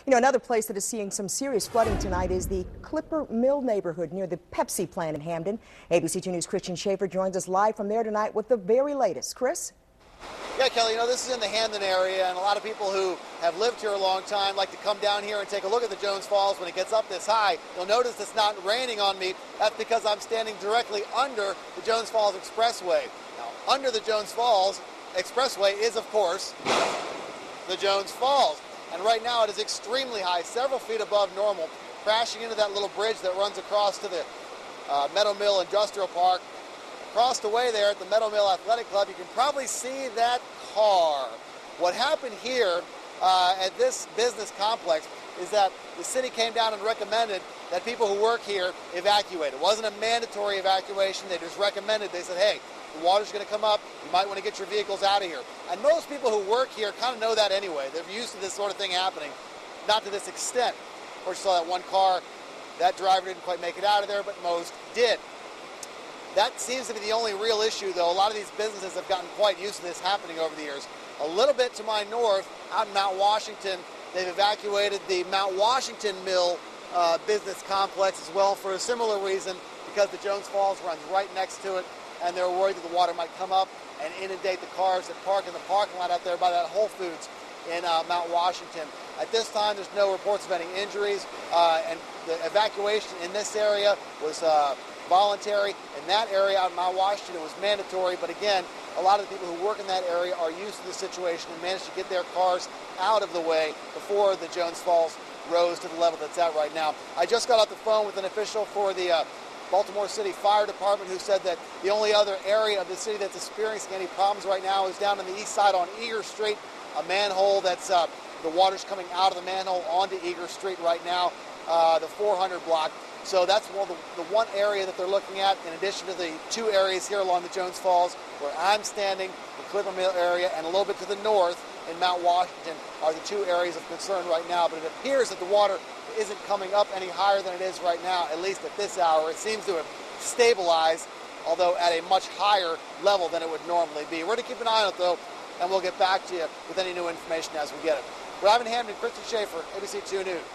You know, another place that is seeing some serious flooding tonight is the Clipper Mill neighborhood near the Pepsi plant in Hamden. ABC2 News' Christian Schaefer joins us live from there tonight with the very latest. Chris? Yeah, Kelly, you know, this is in the Hamden area, and a lot of people who have lived here a long time like to come down here and take a look at the Jones Falls when it gets up this high. You'll notice it's not raining on me. That's because I'm standing directly under the Jones Falls Expressway. Now, under the Jones Falls Expressway is, of course, the Jones Falls. And right now it is extremely high, several feet above normal, crashing into that little bridge that runs across to the Meadow Mill Industrial Park. Across the way there at the Meadow Mill Athletic Club, you can probably see that car. What happened here at this business complex is that the city came down and recommended that people who work here evacuate. It wasn't a mandatory evacuation. They just recommended, they said, hey, the water's going to come up. You might want to get your vehicles out of here. And most people who work here kind of know that anyway. They're used to this sort of thing happening. Not to this extent. Of course, you saw that one car. That driver didn't quite make it out of there, but most did. That seems to be the only real issue, though. A lot of these businesses have gotten quite used to this happening over the years. A little bit to my north, out in Mount Washington, they've evacuated the Mount Washington Mill business complex as well for a similar reason, because the Jones Falls runs right next to it, and they're worried that the water might come up and inundate the cars that park in the parking lot out there by that Whole Foods in Mount Washington. At this time, there's no reports of any injuries, and the evacuation in this area was voluntary. In that area out in Mount Washington, it was mandatory, but again, a lot of the people who work in that area are used to the situation and managed to get their cars out of the way before the Jones Falls rose to the level that's at right now. I just got off the phone with an official for the Baltimore City Fire Department who said that the only other area of the city that's experiencing any problems right now is down on the east side on Eager Street, a manhole that's the water's coming out of the manhole onto Eager Street right now, the 400 block. So that's the one area that they're looking at, in addition to the two areas here along the Jones Falls where I'm standing, the Clipper Mill area, and a little bit to the north in Mount Washington are the two areas of concern right now. But it appears that the water isn't coming up any higher than it is right now, at least at this hour. It seems to have stabilized, although at a much higher level than it would normally be. We're going to keep an eye on it, though, and we'll get back to you with any new information as we get it. We're in Hamden, Christian Schaefer, ABC2 News.